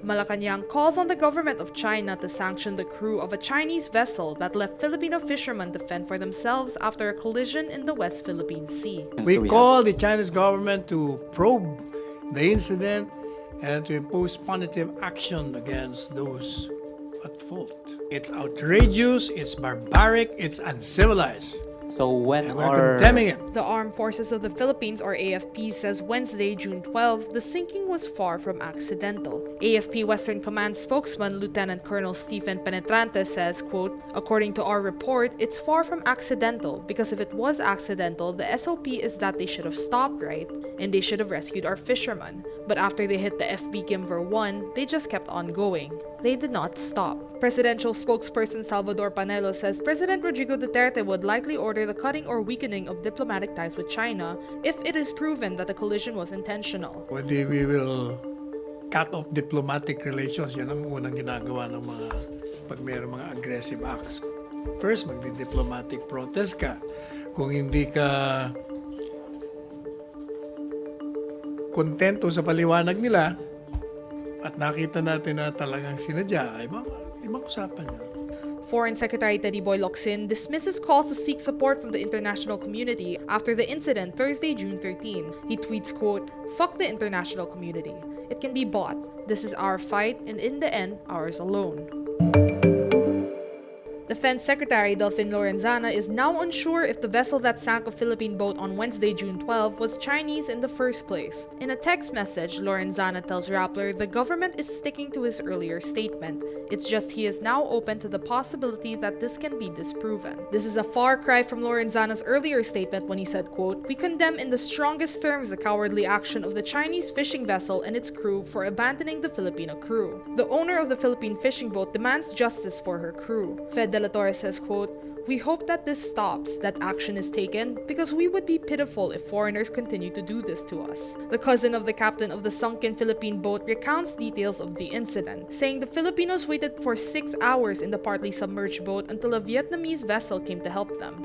Malacanang calls on the government of China to sanction the crew of a Chinese vessel that left Filipino fishermen to fend for themselves after a collision in the West Philippine Sea. We call the Chinese government to probe the incident and to impose punitive action against those at fault. It's outrageous, it's barbaric, it's uncivilized. So when And we're condemning it. The Armed Forces of the Philippines, or AFP, says Wednesday, June 12, the sinking was far from accidental. AFP Western Command spokesman Lieutenant Colonel Stephen Penetrante says, quote, "According to our report, it's far from accidental because if it was accidental, the SOP is that they should have stopped, right? And they should have rescued our fishermen. But after they hit the FB Gimver 1, they just kept on going. They did not stop." Presidential spokesperson Salvador Panelo says President Rodrigo Duterte would likely order the cutting or weakening of diplomatic ties with China if it is proven that the collision was intentional. We will cut off diplomatic relations. Yan ang unang ginagawa ng mga pag mayroong mga aggressive acts. First, magdi-diplomatic protest ka. Kung hindi ka kontento sa paliwanag nila at nakita natin na talagang sinadya, ibang usapan niya. Foreign Secretary Teddyboy Locsin dismisses calls to seek support from the international community after the incident Thursday, June 13. He tweets, quote, "Fuck the international community. It can be bought. This is our fight and in the end, ours alone." Defense Secretary Lorenzana is now unsure if the vessel that sank a Philippine boat on Wednesday, June 12 was Chinese in the first place. In a text message, Lorenzana tells Rappler the government is sticking to his earlier statement. It's just he is now open to the possibility that this can be disproven. This is a far cry from Lorenzana's earlier statement when he said, quote, "We condemn in the strongest terms the cowardly action of the Chinese fishing vessel and its crew for abandoning the Filipino crew. The owner of the Philippine fishing boat demands justice for her crew." Fed de la Torre says, quote, "We hope that this stops, that action is taken, because we would be pitiful if foreigners continue to do this to us." The cousin of the captain of the sunken Philippine boat recounts details of the incident, saying the Filipinos waited for 6 hours in the partly submerged boat until a Vietnamese vessel came to help them.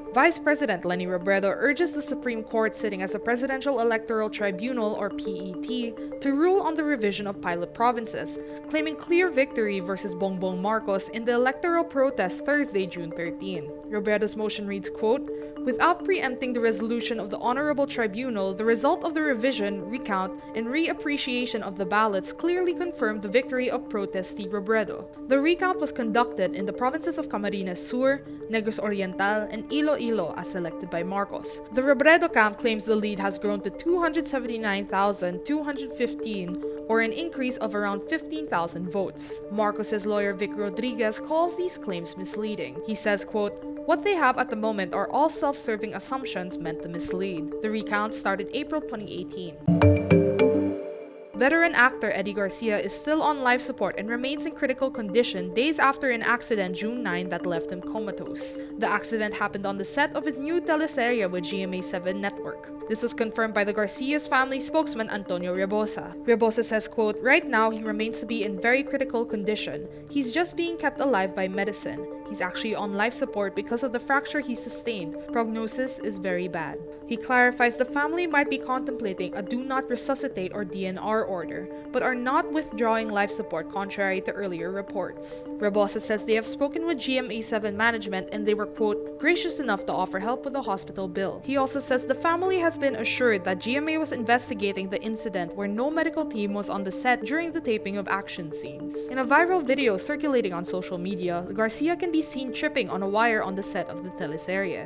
Vice President Leni Robredo urges the Supreme Court sitting as a Presidential Electoral Tribunal, or PET, to rule on the revision of pilot provinces, claiming clear victory versus Bongbong Marcos in the electoral protest Thursday, June 13. Robredo's motion reads, quote, "Without preempting the resolution of the Honorable Tribunal, the result of the revision, recount, and reappreciation of the ballots clearly confirmed the victory of protestee Robredo. The recount was conducted in the provinces of Camarines Sur, Negros Oriental, and Iloilo as selected by Marcos. The Robredo camp claims the lead has grown to 279,215, or an increase of around 15,000 votes. Marcos's lawyer Vic Rodriguez calls these claims misleading. He says, quote, "What they have at the moment are all self-serving assumptions meant to mislead. The recount started April 2018. Veteran actor Eddie Garcia is still on life support and remains in critical condition days after an accident June 9 that left him comatose. The accident happened on the set of his new teleserye with GMA7 Network. This was confirmed by the Garcia's family spokesman Antonio Rebosa. Rebosa says, quote, "Right now, he remains to be in very critical condition. He's just being kept alive by medicine. He's actually on life support because of the fracture he sustained. Prognosis is very bad." He clarifies the family might be contemplating a do not resuscitate or DNR order, but are not withdrawing life support contrary to earlier reports. Rebosa says they have spoken with GMA7 management and they were, quote, "gracious enough to offer help with the hospital bill." He also says the family has been assured that GMA was investigating the incident where no medical team was on the set during the taping of action scenes. In a viral video circulating on social media, Garcia can be seen tripping on a wire on the set of the teleserye.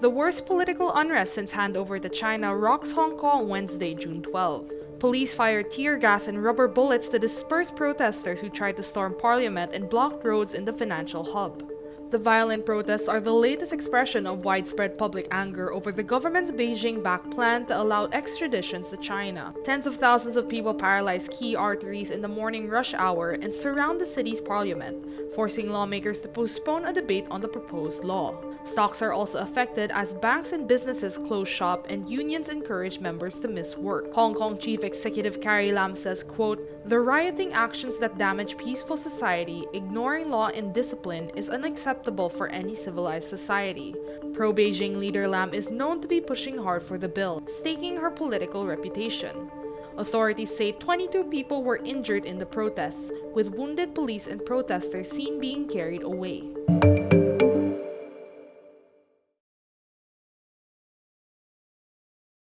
The worst political unrest since handover to China rocks Hong Kong Wednesday, June 12. Police fired tear gas and rubber bullets to disperse protesters who tried to storm parliament and blocked roads in the financial hub. The violent protests are the latest expression of widespread public anger over the government's Beijing-backed plan to allow extraditions to China. Tens of thousands of people paralyzed key arteries in the morning rush hour and surround the city's parliament, forcing lawmakers to postpone a debate on the proposed law. Stocks are also affected as banks and businesses close shop and unions encourage members to miss work. Hong Kong Chief Executive Carrie Lam says, quote, "The rioting actions that damage peaceful society, ignoring law and discipline, is unacceptable unacceptable for any civilized society. Pro-Beijing leader Lam is known to be pushing hard for the bill, staking her political reputation. Authorities say 22 people were injured in the protests, with wounded police and protesters seen being carried away.